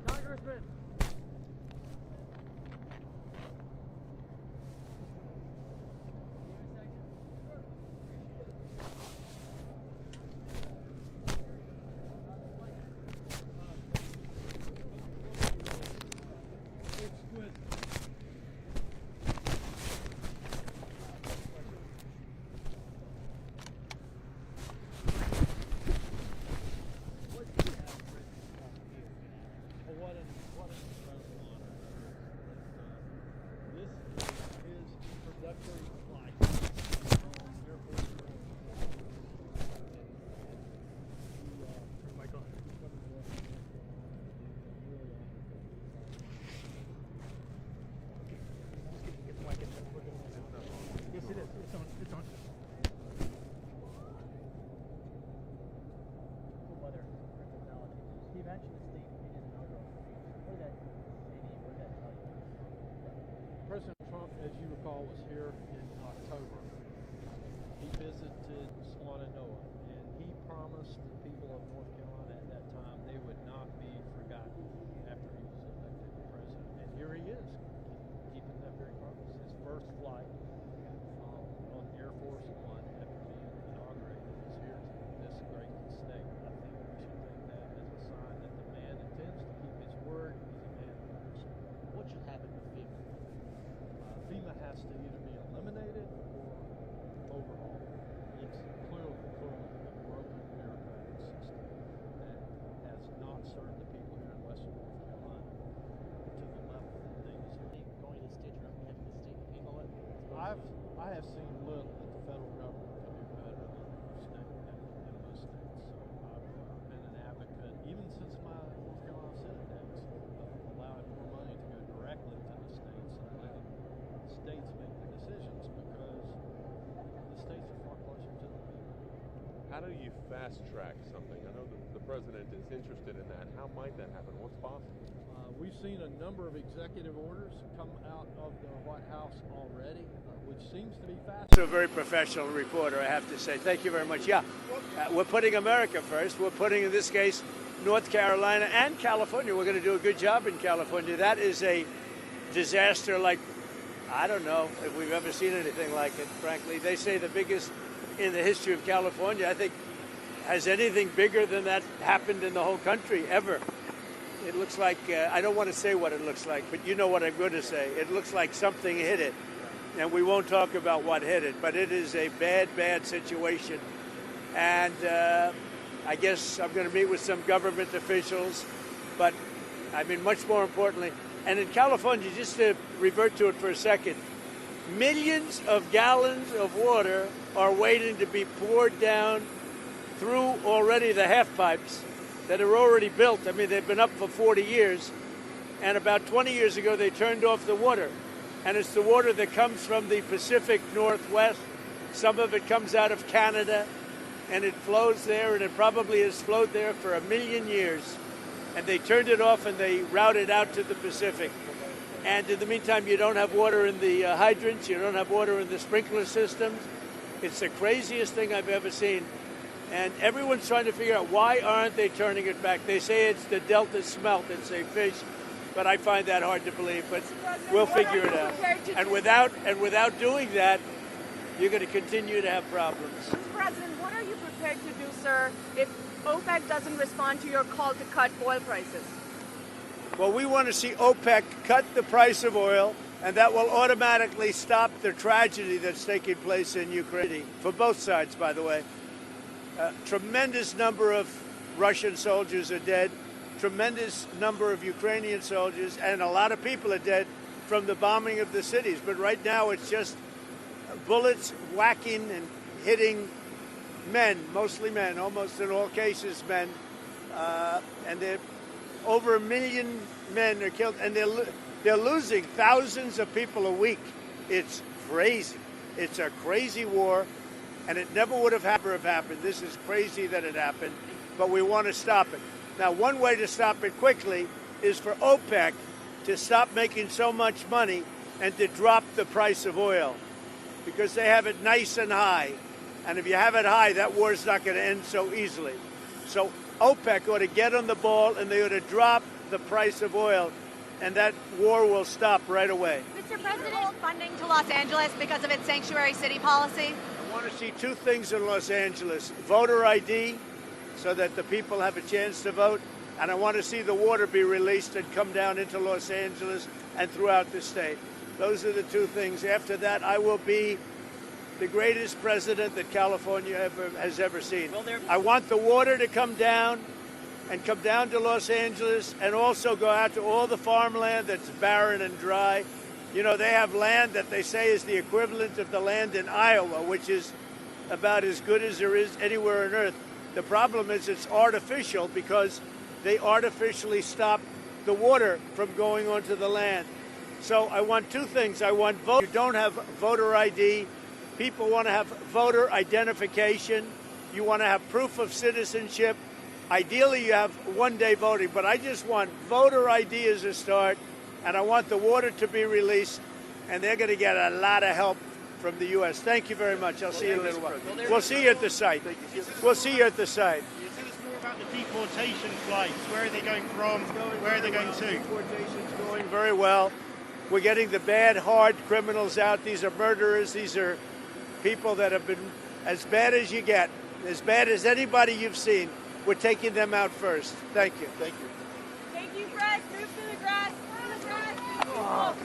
Congressman. President Trump, as you recall, was here in October. He visited Swananoa, and he promised the people of North Carolina at that time they would not be forgotten after he was elected president. And here he is, keeping that very promise. His first flight on Air Force One after being inaugurated is here to this great state. I think we should take that as a sign that the man intends to keep his word. He's a man of action. What should happen to FEMA? FEMA has to either be eliminated or overhauled. It's clearly a broken bureaucratic system that has not served the people here in Western North Carolina to the level that they deserve. Going to the state, or having the I have seen little that the federal government can do better than most states. So I've been an advocate, even since my North Carolina Senate days, of allowing more money to go directly to the states and letting the states make the decisions, because the states are far closer to the people. How do you fast track something? I know the president is interested in that. How might that happen? What's possible? We've seen a number of executive orders come out of the White House already, which seems to be fast. So a very professional reporter, I have to say. Thank you very much. Yeah, we're putting America first. We're putting, in this case, North Carolina and California. We're going to do a good job in California. That is a disaster like, I don't know if we've ever seen anything like it, frankly. They say the biggest in the history of California. I think, has anything bigger than that happened in the whole country ever? It looks like, I don't want to say what it looks like, but you know what I'm going to say. It looks like something hit it, and we won't talk about what hit it, but it is a bad, bad situation. And I guess I'm going to meet with some government officials, but I mean, much more importantly, and in California, just to revert to it for a second, millions of gallons of water are waiting to be poured down through already the half pipes that are already built. I mean, they've been up for 40 years, and about 20 years ago, they turned off the water. And it's the water that comes from the Pacific Northwest. Some of it comes out of Canada, and it flows there, and it probably has flowed there for 1 million years. And they turned it off, and they routed out to the Pacific. And in the meantime, you don't have water in the hydrants, you don't have water in the sprinkler systems. It's the craziest thing I've ever seen. And everyone's trying to figure out, why aren't they turning it back? They say it's the Delta smelt, it's a fish, but I find that hard to believe, but we'll figure it out. And without doing that, you're going to continue to have problems. Mr. President, what are you prepared to do, sir, if OPEC doesn't respond to your call to cut oil prices? Well, we want to see OPEC cut the price of oil, and that will automatically stop the tragedy that's taking place in Ukraine, for both sides, by the way. A tremendous number of Russian soldiers are dead, tremendous number of Ukrainian soldiers, and a lot of people are dead from the bombing of the cities. But right now it's just bullets whacking and hitting men, mostly men, almost in all cases men, and over 1 million men are killed, and they're losing thousands of people a week. It's crazy. It's a crazy war. And it never would have happened. This is crazy that it happened, but we want to stop it. Now, one way to stop it quickly is for OPEC to stop making so much money and to drop the price of oil, because they have it nice and high. And if you have it high, that war is not going to end so easily. So OPEC ought to get on the ball, and they ought to drop the price of oil, and that war will stop right away. Mr. President, funding to Los Angeles because of its sanctuary city policy? I want to see two things in Los Angeles: voter ID, so that the people have a chance to vote, and I want to see the water be released and come down into Los Angeles and throughout the state. Those are the two things. After that, I will be the greatest president that California has ever seen. I want the water to come down and come down to Los Angeles, and also go out to all the farmland that's barren and dry. You know, they have land that they say is the equivalent of the land in Iowa, which is about as good as there is anywhere on earth. The problem is it's artificial, because they artificially stop the water from going onto the land. So I want two things. I want vote. You don't have voter ID. People want to have voter identification. You want to have proof of citizenship. Ideally, you have one-day voting, but I just want voter ID as a start. And I want the water to be released, and they're going to get a lot of help from the U.S. Thank you very much. I'll see you in a little while. We'll see you at the site. We'll see you at the site. You tell us more about the deportation flights. Where are they going from? Where are they going to? Deportation's going very well. We're getting the bad, hard criminals out. These are murderers. These are people that have been as bad as you get, as bad as anybody you've seen. We're taking them out first. Thank you. Thank you, Fred. Move to the grass. Move to the grass. Oh.